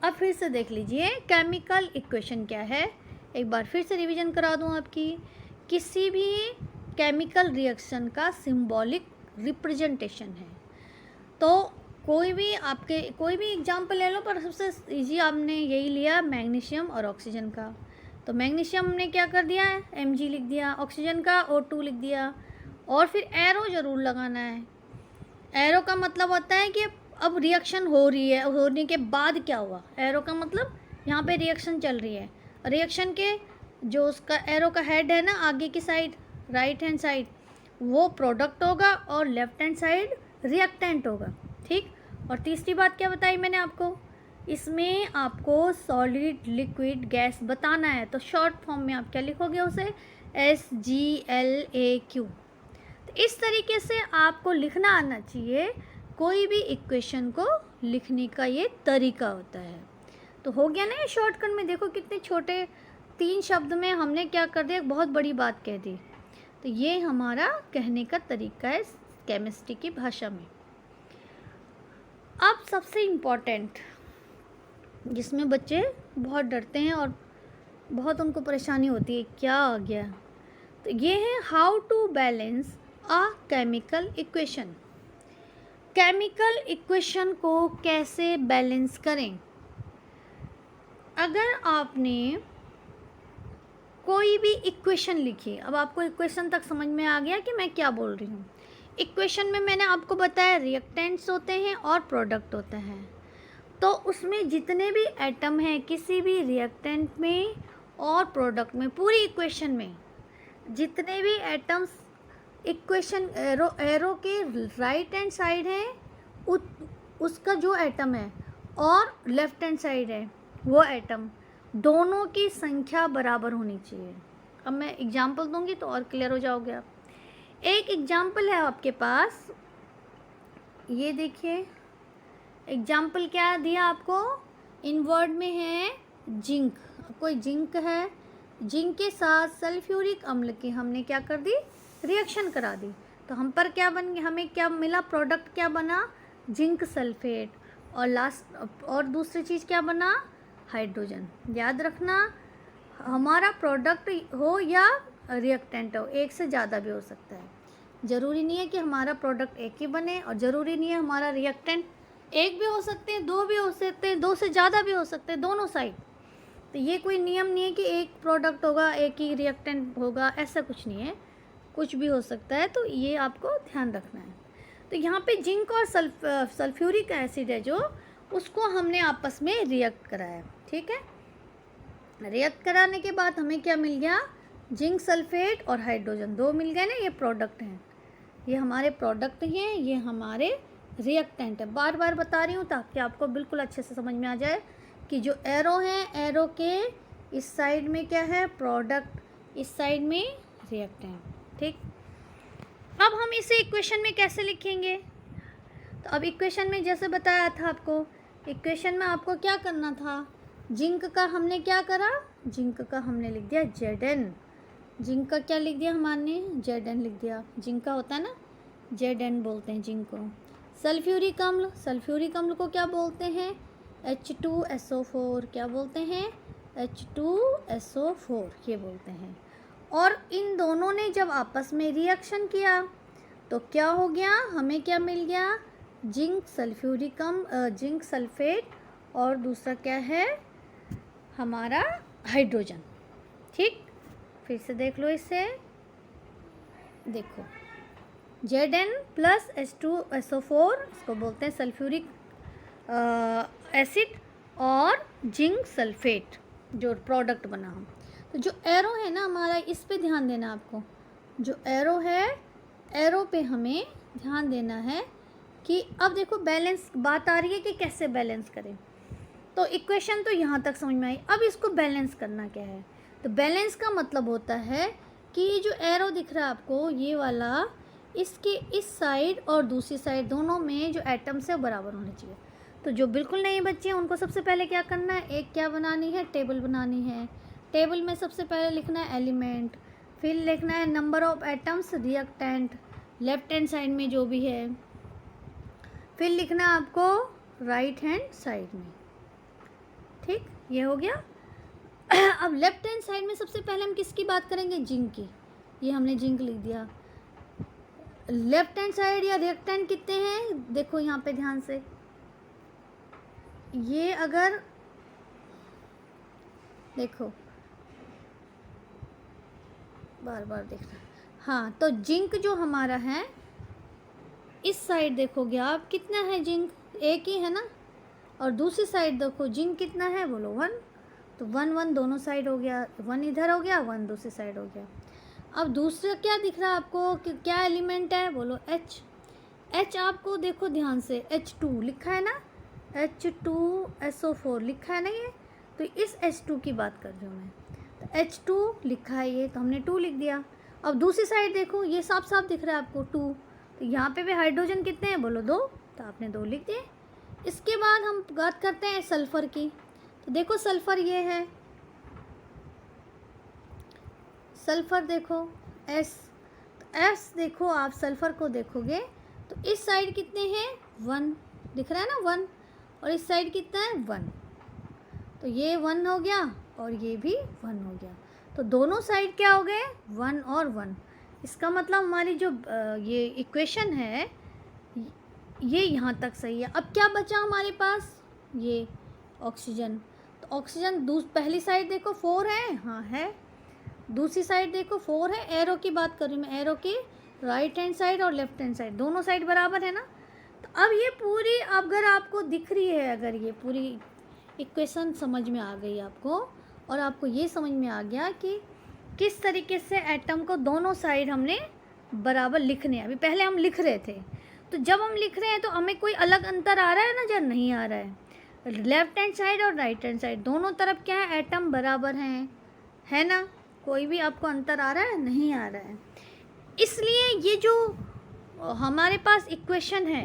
अब फिर से देख लीजिए केमिकल इक्वेशन क्या है, एक बार फिर से रिवीजन करा दूं आपकी। किसी भी केमिकल रिएक्शन का सिंबॉलिक रिप्रेजेंटेशन है। तो कोई भी एग्जाम्पल ले लो, पर सबसे इजी आपने यही लिया मैग्नीशियम और ऑक्सीजन का। तो मैग्नीशियम ने क्या कर दिया है, Mg लिख दिया, ऑक्सीजन का O2 लिख दिया, और फिर एरो ज़रूर लगाना है। एरो का मतलब होता है कि अब रिएक्शन हो रही है, होने के बाद क्या हुआ। एरो का मतलब यहाँ पे रिएक्शन चल रही है, रिएक्शन के जो उसका एरो का हेड है ना, आगे की साइड, राइट हैंड साइड, वो प्रोडक्ट होगा और लेफ्ट हैंड साइड रिएक्टेंट होगा। ठीक, और तीसरी बात क्या बताई मैंने आपको, इसमें आपको सॉलिड लिक्विड गैस बताना है, तो शॉर्ट फॉर्म में आप क्या लिखोगे उसे, SGLAQ। तो इस तरीके से आपको लिखना आना चाहिए, कोई भी इक्वेशन को लिखने का ये तरीका होता है। तो हो गया ना ये शॉर्टकट में, देखो कितने छोटे 3 शब्द में हमने क्या कर दिया, एक बहुत बड़ी बात कह दी। तो ये हमारा कहने का तरीका है केमिस्ट्री की भाषा में। अब सबसे इम्पोर्टेंट, जिसमें बच्चे बहुत डरते हैं और बहुत उनको परेशानी होती है, क्या आ गया, तो ये है how to balance a chemical equation. Chemical equation को कैसे बैलेंस करें। अगर आपने कोई भी इक्वेशन लिखी, अब आपको इक्वेशन तक समझ में आ गया कि मैं क्या बोल रही हूँ। इक्वेशन में मैंने आपको बताया रिएक्टेंट्स होते हैं और प्रोडक्ट होते हैं। तो उसमें जितने भी एटम हैं किसी भी रिएक्टेंट में और प्रोडक्ट में, पूरी इक्वेशन में जितने भी एटम्स इक्वेशन एरो के राइट हैंड साइड है, उसका जो एटम है, और लेफ्ट हैंड साइड है वो एटम, दोनों की संख्या बराबर होनी चाहिए। अब मैं एग्जांपल दूंगी तो और क्लियर हो जाओगे आप। एक एग्जांपल है आपके पास, ये देखिए एग्जांपल क्या दिया आपको, इन वर्ड में है जिंक। कोई जिंक है, जिंक के साथ सल्फ्यूरिक अम्ल की हमने क्या कर दी, रिएक्शन करा दी। तो हम पर क्या बन गया, हमें क्या मिला, प्रोडक्ट क्या बना, जिंक सल्फेट, और लास्ट और दूसरी चीज़ क्या बना, हाइड्रोजन। याद रखना, हमारा प्रोडक्ट हो या रिएक्टेंट हो, एक से ज़्यादा भी हो सकता है। ज़रूरी नहीं है कि हमारा प्रोडक्ट एक ही बने, और ज़रूरी नहीं है हमारा रिएक्टेंट एक भी हो सकते हैं, 2 भी हो सकते हैं, 2 से ज़्यादा भी हो सकते हैं, दोनों साइड। तो ये कोई नियम नहीं है कि एक प्रोडक्ट होगा एक ही रिएक्टेंट होगा, ऐसा कुछ नहीं है, कुछ भी हो सकता है। तो ये आपको ध्यान रखना है। तो यहाँ पे जिंक और सल्फ्यूरिक एसिड है जो, उसको हमने आपस में रिएक्ट कराया। ठीक है, रिएक्ट कराने के बाद हमें क्या मिल गया, जिंक सल्फेट और हाइड्रोजन दो मिल गए ना, ये प्रोडक्ट हैं, ये हमारे प्रोडक्ट हैं, ये हमारे रिएक्टेंट है। बार बार बता रही हूँ ताकि आपको बिल्कुल अच्छे से समझ में आ जाए कि जो एरो हैं, एरो के इस साइड में क्या है, प्रोडक्ट, इस साइड में रिएक्टेंट। ठीक, अब हम इसे इक्वेशन में कैसे लिखेंगे? तो अब इक्वेशन में जैसे बताया था आपको, इक्वेशन में आपको क्या करना था, जिंक का हमने क्या करा, जिंक का हमने लिख दिया Zn। जिंक का क्या लिख दिया हमने, Zn लिख दिया। जिंक का होता है ना Zn बोलते हैं जिंक को। सल्फ्यूरिक अम्ल, सल्फ्यूरिक अम्ल को क्या बोलते हैं, H2SO4। क्या बोलते हैं, H2SO4 ये बोलते हैं। और इन दोनों ने जब आपस में रिएक्शन किया तो क्या हो गया, हमें क्या मिल गया, जिंक सल्फ्यूरिक अम्ल, जिंक सल्फेट, और दूसरा क्या है हमारा हाइड्रोजन। ठीक, फिर से देख लो, इसे देखो, Zn प्लस H2SO4 इसको बोलते हैं सल्फ्यूरिक एसिड, और जिंक सल्फेट जो प्रोडक्ट बना हम। तो जो एरो है ना हमारा, इस पे ध्यान देना आपको, जो एरो है, एरो पे हमें ध्यान देना है कि अब देखो बैलेंस बात आ रही है कि कैसे बैलेंस करें। तो इक्वेशन तो यहाँ तक समझ में आई, अब इसको बैलेंस करना क्या है। तो बैलेंस का मतलब होता है कि ये जो एरो दिख रहा है आपको, ये वाला, इसके इस साइड और दूसरी साइड दोनों में जो एटम्स है वो बराबर होने चाहिए। तो जो बिल्कुल नए बच्चे हैं उनको सबसे पहले क्या करना है, एक क्या बनानी है, टेबल बनानी है। टेबल में सबसे पहले लिखना है एलिमेंट, फिर लिखना है number of atoms, reactant left hand side में जो भी है, फिर लिखना है आपको राइट हैंड साइड में। ठीक, ये हो गया। अब लेफ्ट हैंड साइड में सबसे पहले हम किसकी बात करेंगे, जिंक की। ये हमने जिंक लिख दिया। लेफ्ट हैंड साइड या रिएक्टेंट कितने हैं, देखो यहाँ पे ध्यान से, ये अगर देखो, बार बार देखना, हाँ, तो जिंक जो हमारा है इस साइड देखोगे आप, कितना है जिंक, एक ही है ना, और दूसरी साइड देखो जिंक कितना है, बोलो 1। तो 1 1 दोनों साइड हो गया, 1 इधर हो गया, 1 दूसरी साइड हो गया। अब दूसरा क्या दिख रहा है आपको कि क्या एलिमेंट है, बोलो H। H आपको देखो ध्यान से, H2 लिखा है ना, H2SO4 लिखा है ना ये, तो इस H2 की बात कर रही हूँ मैं। तो H2 लिखा है ये, तो हमने 2 लिख दिया। अब दूसरी साइड देखो, ये साफ साफ दिख रहा है आपको 2, तो यहाँ पे भी हाइड्रोजन कितने हैं, बोलो 2, तो आपने 2 लिख दिए। इसके बाद हम बात करते हैं सल्फ़र की। तो देखो सल्फ़र ये है, सल्फ़र देखो S, तो S देखो आप सल्फ़र को देखोगे तो इस साइड कितने हैं, 1 दिख रहा है ना 1, और इस साइड कितना है 1, तो ये 1 हो गया और ये भी 1 हो गया। तो दोनों साइड क्या हो गए, 1 और 1। इसका मतलब हमारी जो ये इक्वेशन है ये यहाँ तक सही है। अब क्या बचा हमारे पास, ये ऑक्सीजन। तो ऑक्सीजन पहली साइड देखो 4 है, हाँ है, दूसरी साइड देखो 4 है, एरो की बात कर रही हूँ मैं, एरो की राइट हैंड साइड और लेफ्ट हैंड साइड दोनों साइड बराबर है ना। तो अब ये पूरी अगर आपको दिख रही है, अगर ये पूरी इक्वेशन समझ में आ गई आपको, और आपको ये समझ में आ गया कि किस तरीके से एटम को दोनों साइड हमने बराबर लिखने हैं। अभी पहले हम लिख रहे थे, तो जब हम लिख रहे हैं तो हमें कोई अलग अंतर आ रहा है ना, जब नहीं आ रहा है। लेफ्ट हैंड साइड और राइट हैंड साइड दोनों तरफ क्या है, एटम बराबर हैं, है ना, कोई भी आपको अंतर आ रहा है, नहीं आ रहा है। इसलिए ये जो हमारे पास इक्वेशन है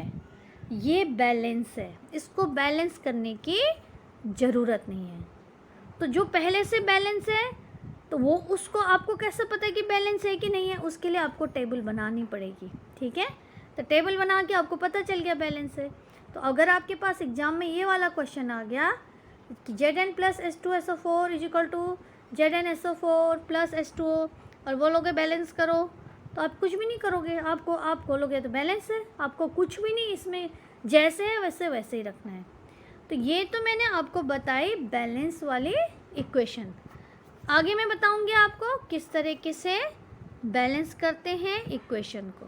ये बैलेंस है, इसको बैलेंस करने की ज़रूरत नहीं है। तो जो पहले से बैलेंस है तो वो उसको आपको कैसे पता है कि बैलेंस है कि नहीं है, उसके लिए आपको टेबल बनानी पड़ेगी। ठीक है, तो टेबल बना के आपको पता चल गया बैलेंस है। तो अगर आपके पास एग्ज़ाम में ये वाला क्वेश्चन आ गया कि Zn plus H2SO4 is equal to ZnSO4 plus H2O और बोलोगे बैलेंस करो, तो आप कुछ भी नहीं करोगे, आप बोलोगे तो बैलेंस है, आपको कुछ भी नहीं, इसमें जैसे है वैसे वैसे ही रखना है। तो ये तो मैंने आपको बताई बैलेंस वाली इक्वेशन। आगे मैं बताऊंगी आपको किस तरीके से बैलेंस करते हैं इक्वेशन को।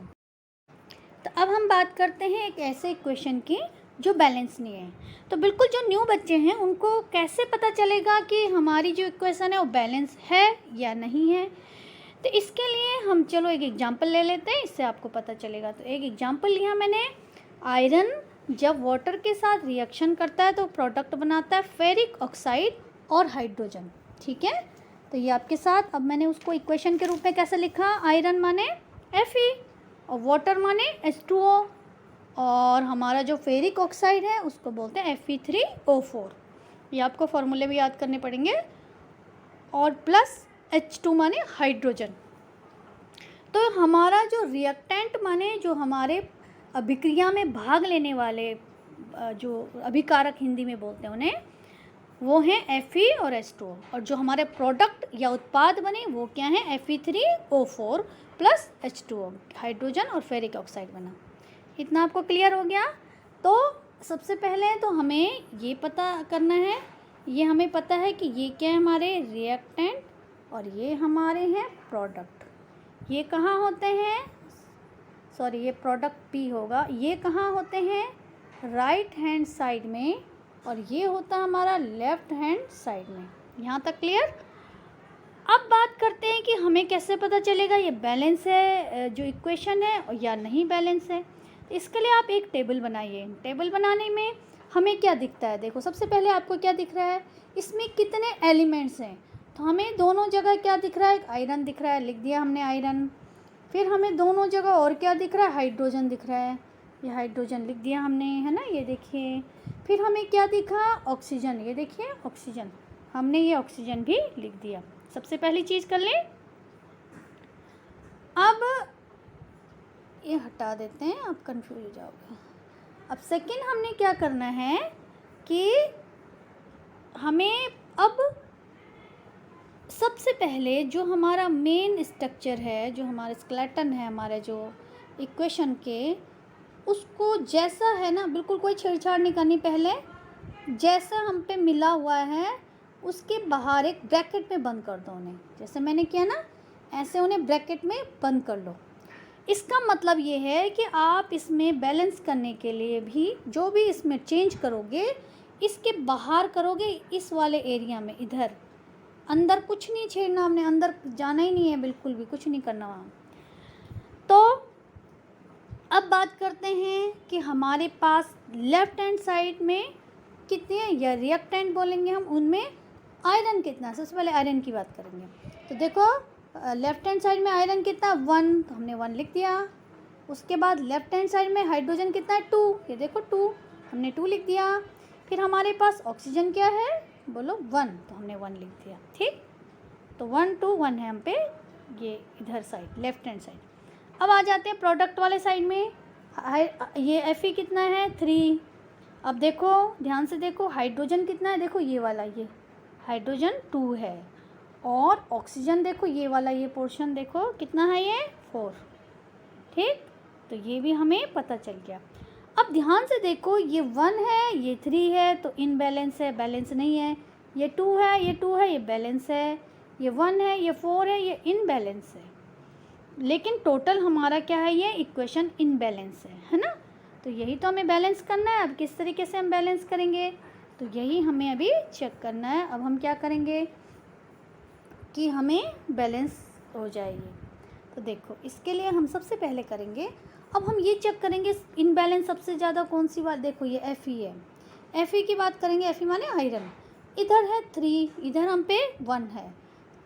तो अब हम बात करते हैं एक ऐसे इक्वेशन की जो बैलेंस नहीं है। तो बिल्कुल जो न्यू बच्चे हैं उनको कैसे पता चलेगा कि हमारी जो इक्वेशन है वो बैलेंस है या नहीं है। तो इसके लिए हम चलो एक एग्जांपल ले लेते हैं, इससे आपको पता चलेगा। तो एक एग्जांपल लिया मैंने, आयरन जब वाटर के साथ रिएक्शन करता है तो प्रोडक्ट बनाता है फेरिक ऑक्साइड और हाइड्रोजन। ठीक है, तो ये आपके साथ, अब मैंने उसको इक्वेशन के रूप में कैसे लिखा, आयरन माने Fe और वाटर माने H2O, और हमारा जो फेरिक ऑक्साइड है उसको बोलते हैं Fe3O4। ये आपको फॉर्मूले भी याद करने पड़ेंगे, और प्लस H2 माने हाइड्रोजन। तो हमारा जो रिएक्टेंट माने जो हमारे अभिक्रिया में भाग लेने वाले, जो अभिकारक हिंदी में बोलते हैं उन्हें, वो हैं Fe और H2O, और जो हमारे प्रोडक्ट या उत्पाद बने वो क्या हैं, Fe3O4 प्लस H2O, हाइड्रोजन और फेरिक ऑक्साइड बना। इतना आपको क्लियर हो गया। तो सबसे पहले तो हमें ये पता करना है, ये हमें पता है कि ये क्या है, हमारे रिएक्टेंट, और ये हमारे हैं प्रोडक्ट। ये कहाँ होते हैं, सॉरी ये प्रोडक्ट P होगा, ये कहाँ होते हैं, राइट हैंड साइड में, और ये होता है हमारा लेफ्ट हैंड साइड में। यहाँ तक क्लियर। अब बात करते हैं कि हमें कैसे पता चलेगा ये बैलेंस है जो इक्वेशन है या नहीं बैलेंस है। इसके लिए आप एक टेबल बनाइए। टेबल बनाने में हमें क्या दिखता है, देखो सबसे पहले आपको क्या दिख रहा है, इसमें कितने एलिमेंट्स हैं। तो हमें दोनों जगह क्या दिख रहा है, आयरन दिख रहा है, लिख दिया हमने आयरन। फिर हमें दोनों जगह और क्या दिख रहा है, हाइड्रोजन दिख रहा है, ये हाइड्रोजन लिख दिया हमने, है ना, ये देखिए। फिर हमें क्या दिखा, ऑक्सीजन, ये देखिए ऑक्सीजन, हमने ये ऑक्सीजन भी लिख दिया। सबसे पहली चीज़ कर लें। अब ये हटा देते हैं, आप कंफ्यूज हो जाओगे। अब सेकंड हमने क्या करना है कि हमें अब सबसे पहले जो हमारा मेन स्ट्रक्चर है, जो हमारा स्केलेटन है हमारे जो इक्वेशन के, उसको जैसा है ना, बिल्कुल कोई छेड़छाड़ नहीं करनी। पहले जैसा हम पे मिला हुआ है उसके बाहर एक ब्रैकेट में बंद कर दो उन्हें, जैसे मैंने किया ना, ऐसे उन्हें ब्रैकेट में बंद कर लो। इसका मतलब ये है कि आप इसमें बैलेंस करने के लिए भी जो भी इसमें चेंज करोगे, इसके बाहर करोगे, इस वाले एरिया में, इधर अंदर कुछ नहीं छेड़ना, हमने अंदर जाना ही नहीं है, बिल्कुल भी कुछ नहीं करना वहाँ। तो अब बात करते हैं कि हमारे पास लेफ्ट हैंड साइड में कितने, या रिएक्टेंट बोलेंगे हम, उनमें आयरन कितना। सबसे पहले आयरन की बात करेंगे। तो देखो लेफ्ट हैंड साइड में आयरन कितना, 1, तो हमने 1 लिख दिया। उसके बाद लेफ्ट हैंड साइड में हाइड्रोजन कितना है, 2, ये देखो 2, हमने 2 लिख दिया। फिर हमारे पास ऑक्सीजन क्या है, बोलो 1, तो हमने 1 लिख दिया। ठीक, तो 1 2 1 है हम पे ये इधर साइड, लेफ्ट हैंड साइड। अब आ जाते हैं प्रोडक्ट वाले साइड में। ये Fe कितना है, 3। अब देखो ध्यान से देखो, हाइड्रोजन कितना है, देखो ये वाला, ये हाइड्रोजन 2 है, और ऑक्सीजन देखो ये वाला, ये पोर्शन देखो कितना है, ये 4। ठीक, तो ये भी हमें पता चल गया। अब ध्यान से देखो, ये 1 है, ये 3 है, तो इनबैलेंस है, बैलेंस नहीं है। ये 2 है, ये 2 है, ये बैलेंस है। ये 1 है, ये 4 है, ये इनबैलेंस है। लेकिन टोटल हमारा क्या है, ये इक्वेशन इनबैलेंस है ना। तो यही तो हमें बैलेंस करना है। अब किस तरीके से हम बैलेंस करेंगे, तो यही हमें अभी चेक करना है। अब हम क्या करेंगे कि हमें बैलेंस हो जाएगी। तो देखो इसके लिए हम सबसे पहले करेंगे, अब हम ये चेक करेंगे इनबैलेंस सबसे ज़्यादा कौन सी बात, देखो ये Fe है। Fe की बात करेंगे, Fe माने आयरन, इधर है 3, इधर हम पे 1 है,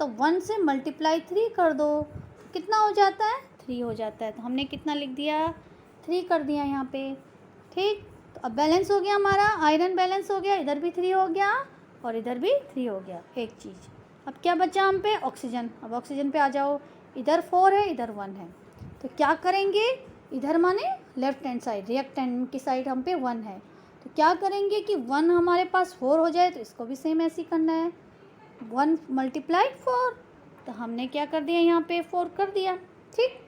तो 1 से मल्टीप्लाई 3 कर दो, कितना हो जाता है, 3 हो जाता है। तो हमने कितना लिख दिया, 3 कर दिया यहाँ पे। ठीक, तो अब बैलेंस हो गया हमारा, आयरन बैलेंस हो गया, इधर भी 3 हो गया और इधर भी 3 हो गया, एक चीज़। अब क्या बचा हम पे, ऑक्सीजन। अब ऑक्सीजन पे आ जाओ, इधर 4 है, इधर 1 है, तो क्या करेंगे, इधर माने लेफ्ट हैंड साइड, रिएक्टेंट की साइड हम पे 1 है, तो क्या करेंगे कि 1 हमारे पास 4 हो जाए, तो इसको भी सेम ऐसे ही करना है, 1 मल्टीप्लाई 4। तो हमने क्या कर दिया, यहाँ पे 4 कर दिया। ठीक,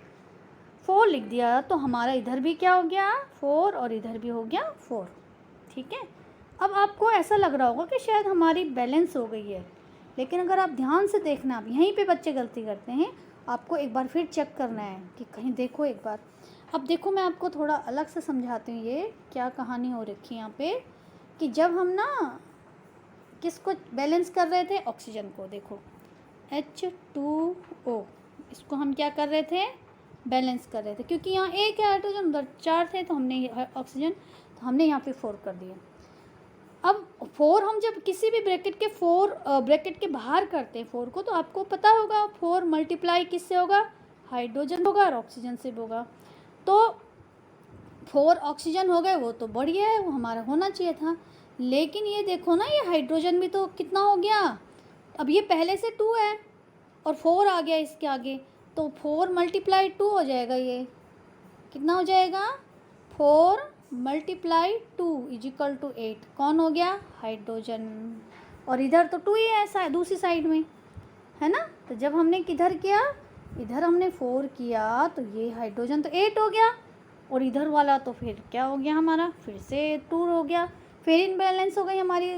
4 लिख दिया, तो हमारा इधर भी क्या हो गया, 4, और इधर भी हो गया 4। ठीक है, अब आपको ऐसा लग रहा होगा कि शायद हमारी बैलेंस हो गई है, लेकिन अगर आप ध्यान से देखना, अब यहीं पे बच्चे गलती करते हैं, आपको एक बार फिर चेक करना है कि कहीं देखो एक बार, अब देखो मैं आपको थोड़ा अलग से समझाती हूँ ये क्या कहानी हो रखी है यहाँ पे, कि जब हम ना किसको बैलेंस कर रहे थे, ऑक्सीजन को, देखो H2O, इसको हम क्या कर रहे थे, बैलेंस कर रहे थे, क्योंकि यहाँ एक है हाइड्रोजन, उधर 4 थे, तो हमने ऑक्सीजन, तो हमने यहाँ पे 4 कर दिया। अब 4 हम जब किसी भी ब्रैकेट के 4 ब्रैकेट के बाहर करते हैं 4 को, तो आपको पता होगा 4 मल्टीप्लाई किससे होगा, हाइड्रोजन होगा और ऑक्सीजन से होगा। तो 4 ऑक्सीजन हो गए, वो तो बढ़िया है, वो हमारा होना चाहिए था। लेकिन ये देखो ना, ये हाइड्रोजन भी तो कितना हो गया, अब ये पहले से 2 है और 4 आ गया इसके आगे, तो 4 मल्टीप्लाई 2 हो जाएगा, ये कितना हो जाएगा, 4 मल्टीप्लाई 2 इजिकल टू 8। कौन हो गया, हाइड्रोजन। और इधर तो 2 ही है दूसरी साइड में, है ना। तो जब हमने किधर किया, इधर हमने 4 किया, तो ये हाइड्रोजन तो 8 हो गया, और इधर वाला तो फिर क्या हो गया हमारा, फिर से 2 हो गया, फिर इनबैलेंस हो गई हमारी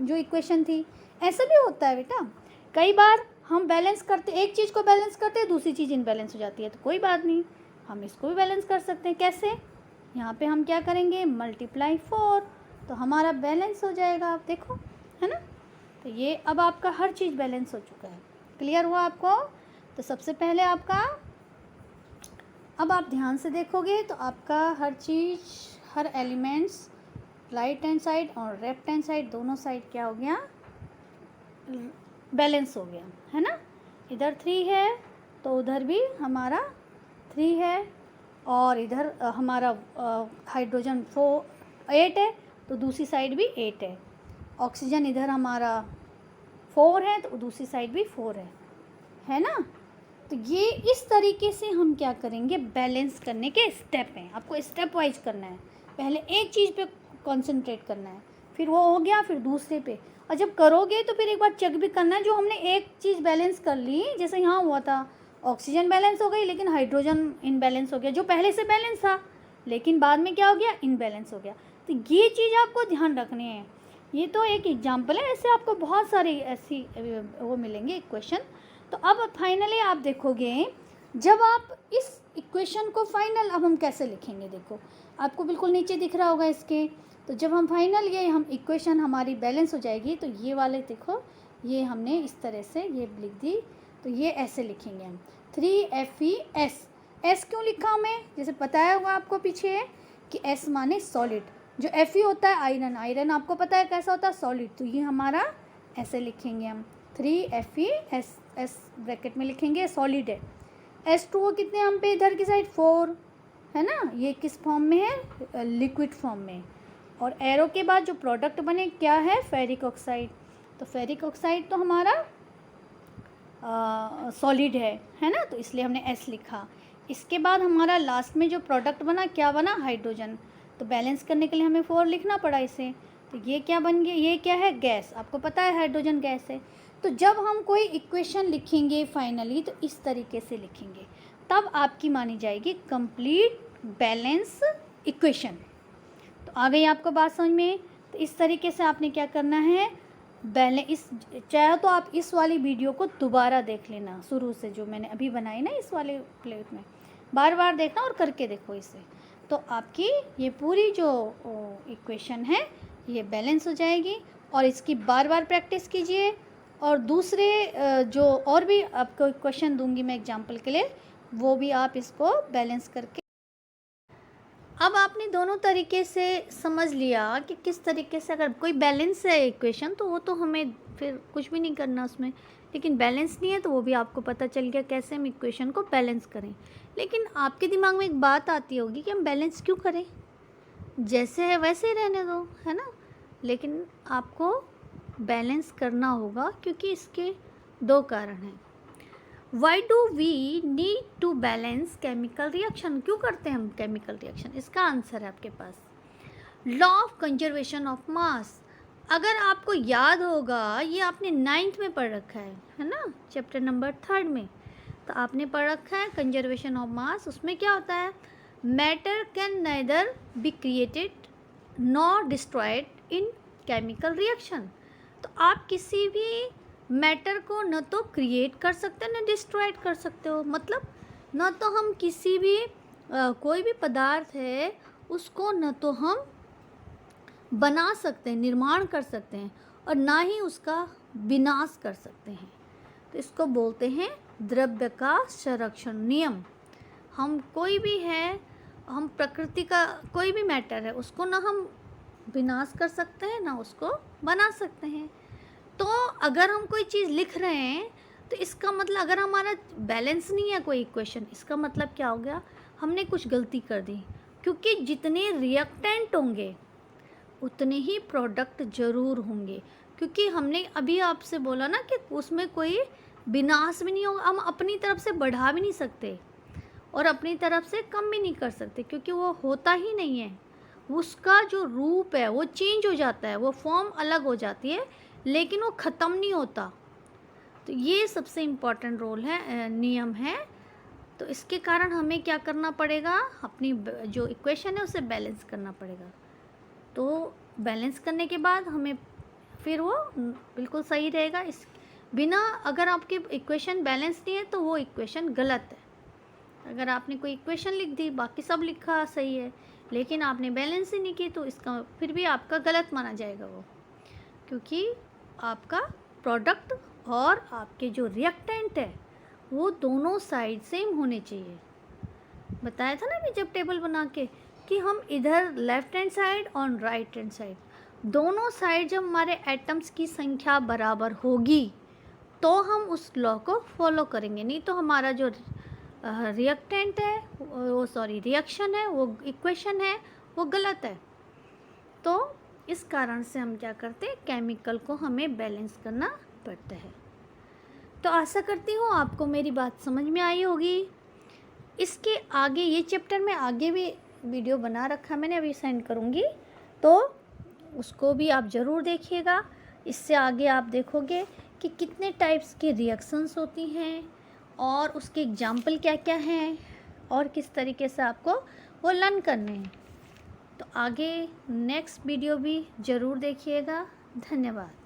जो इक्वेशन थी। ऐसा भी होता है बेटा, कई बार हम बैलेंस करते, एक चीज़ को बैलेंस करते हैं, दूसरी चीज़ इनबैलेंस हो जाती है, तो कोई बात नहीं, हम इसको भी बैलेंस कर सकते हैं। कैसे, यहाँ पे हम क्या करेंगे, मल्टीप्लाई 4, तो हमारा बैलेंस हो जाएगा, आप देखो, है ना। तो ये अब आपका हर चीज़ बैलेंस हो चुका है। क्लियर हुआ आपको। तो सबसे पहले आपका, अब आप ध्यान से देखोगे तो आपका हर चीज़, हर एलिमेंट्स, राइट हैंड साइड और लेफ्ट हैंड साइड दोनों साइड क्या हो गया, बैलेंस हो गया, है ना। इधर 3 है तो उधर भी हमारा 3 है, और इधर हमारा हाइड्रोजन 8 है तो दूसरी साइड भी 8 है। ऑक्सीजन इधर हमारा 4 है तो दूसरी साइड भी 4 है ना। तो ये इस तरीके से हम क्या करेंगे, बैलेंस करने के स्टेप हैं, आपको स्टेप वाइज करना है। पहले एक चीज़ पे कंसंट्रेट करना है, फिर वो हो गया, फिर दूसरे पे, और जब करोगे तो फिर एक बार चेक भी करना है, जो हमने एक चीज़ बैलेंस कर ली, जैसे यहाँ हुआ था, ऑक्सीजन बैलेंस हो गई लेकिन हाइड्रोजन इनबैलेंस हो गया, जो पहले से बैलेंस था लेकिन बाद में क्या हो गया, इनबैलेंस हो गया। तो ये चीज़ आपको ध्यान रखनी है। ये तो एक एग्जाम्पल है, ऐसे आपको बहुत सारी ऐसी वो मिलेंगे इक्वेशन। तो अब फाइनली आप देखोगे, जब आप इस इक्वेशन को फाइनल, अब हम कैसे लिखेंगे, देखो आपको बिल्कुल नीचे दिख रहा होगा इसके। तो जब हम फाइनल ये हम इक्वेशन हमारी बैलेंस हो जाएगी, तो ये वाले देखो, ये हमने इस तरह से ये लिख दी, तो ये ऐसे लिखेंगे हम 3FeS। एस क्यों लिखा हमें, जैसे बताया होगा आपको पीछे कि एस माने सॉलिड, जो Fe होता है आयरन, आयरन आपको पता है कैसा होता है, सॉलिड, तो ये हमारा ऐसे लिखेंगे हम 3FeS, एस ब्रैकेट में लिखेंगे, सॉलिड है। H2O कितने हम पे, इधर की साइड 4 है ना, ये किस फॉर्म में है, लिक्विड फॉर्म में। और एरो के बाद जो प्रोडक्ट बने क्या है, फेरिक ऑक्साइड, तो फेरिक ऑक्साइड तो हमारा सॉलिड है ना, तो इसलिए हमने S लिखा। इसके बाद हमारा लास्ट में जो प्रोडक्ट बना क्या बना, हाइड्रोजन, तो बैलेंस करने के लिए हमें 4 लिखना पड़ा इसे। तो ये क्या बन गया, ये क्या है, गैस, आपको पता है हाइड्रोजन गैस है। तो जब हम कोई इक्वेशन लिखेंगे फाइनली, तो इस तरीके से लिखेंगे, तब आपकी मानी जाएगी कंप्लीट बैलेंस इक्वेशन। तो आ गई आपको बात समझ में। तो इस तरीके से आपने क्या करना है, इस चाहे तो आप इस वाली वीडियो को दोबारा देख लेना शुरू से, जो मैंने अभी बनाई ना इस वाले प्लेट में, बार बार देखना और करके देखो इसे, तो आपकी ये पूरी जो इक्वेशन है ये बैलेंस हो जाएगी। और इसकी बार बार प्रैक्टिस कीजिए, और दूसरे जो और भी आपको क्वेश्चन दूंगी मैं एग्जांपल के लिए, वो भी आप इसको बैलेंस करके। अब आपने दोनों तरीके से समझ लिया कि किस तरीके से, अगर कोई बैलेंस है इक्वेशन तो वो तो हमें फिर कुछ भी नहीं करना उसमें, लेकिन बैलेंस नहीं है तो वो भी आपको पता चल गया कैसे हम इक्वेशन को बैलेंस करें। लेकिन आपके दिमाग में एक बात आती होगी कि हम बैलेंस क्यों करें, जैसे है वैसे ही रहने दो, है ना। लेकिन आपको बैलेंस करना होगा क्योंकि इसके 2 कारण हैं। Why do we need to balance chemical reaction, क्यों करते हैं हम केमिकल रिएक्शन, इसका आंसर है आपके पास, law of conservation of mass. अगर आपको याद होगा, ये आपने 9th में पढ़ रखा है ना, चैप्टर नंबर 3 में, तो आपने पढ़ रखा है कंजर्वेशन ऑफ मास। उसमें क्या होता है, matter can neither be created nor destroyed in chemical reaction. तो आप किसी भी मैटर को न तो क्रिएट कर सकते हो न डिस्ट्रॉयड कर सकते हो, मतलब न तो हम किसी भी कोई भी पदार्थ है उसको न तो हम बना सकते हैं, निर्माण कर सकते हैं, और ना ही उसका विनाश कर सकते हैं। तो इसको बोलते हैं द्रव्य का संरक्षण नियम। हम कोई भी है, हम प्रकृति का कोई भी मैटर है उसको ना हम विनाश कर सकते हैं ना उसको बना सकते हैं। तो अगर हम कोई चीज़ लिख रहे हैं तो इसका मतलब अगर हमारा बैलेंस नहीं है कोई इक्वेशन, इसका मतलब क्या हो गया, हमने कुछ गलती कर दी। क्योंकि जितने रिएक्टेंट होंगे उतने ही प्रोडक्ट ज़रूर होंगे। क्योंकि हमने अभी आपसे बोला ना कि उसमें कोई विनाश भी नहीं होगा, हम अपनी तरफ से बढ़ा भी नहीं सकते और अपनी तरफ से कम भी नहीं कर सकते, क्योंकि वो होता ही नहीं है। उसका जो रूप है वो चेंज हो जाता है, वो फॉर्म अलग हो जाती है, लेकिन वो ख़त्म नहीं होता। तो ये सबसे इम्पॉर्टेंट रोल है, नियम है। तो इसके कारण हमें क्या करना पड़ेगा, अपनी जो इक्वेशन है उसे बैलेंस करना पड़ेगा। तो बैलेंस करने के बाद हमें फिर वो बिल्कुल सही रहेगा। इस बिना अगर आपकी इक्वेशन बैलेंस नहीं है तो वो इक्वेशन गलत है। अगर आपने कोई इक्वेशन लिख दी, बाकी सब लिखा सही है, लेकिन आपने बैलेंस ही नहीं की, तो इसका फिर भी आपका गलत माना जाएगा वो, क्योंकि आपका प्रोडक्ट और आपके जो रिएक्टेंट है वो दोनों साइड सेम होने चाहिए। बताया था ना अभी जब टेबल बना के कि हम इधर लेफ्ट हैंड साइड और राइट हैंड साइड, दोनों साइड जब हमारे एटम्स की संख्या बराबर होगी तो हम उस लॉ को फॉलो करेंगे, नहीं तो हमारा जो रिएक्टेंट है वो रिएक्शन है, वो इक्वेशन है, वो गलत है। तो इस कारण से हम क्या करते हैं, केमिकल को हमें बैलेंस करना पड़ता है। तो आशा करती हूँ आपको मेरी बात समझ में आई होगी। इसके आगे ये चैप्टर में आगे भी वीडियो बना रखा मैंने, अभी सेंड करूँगी, तो उसको भी आप ज़रूर देखिएगा। इससे आगे आप देखोगे कि कितने टाइप्स की रिएक्शंस होती हैं और उसके एग्जाम्पल क्या क्या हैं और किस तरीके से आपको वो लर्न करने हैं। तो आगे नेक्स्ट वीडियो भी ज़रूर देखिएगा। धन्यवाद।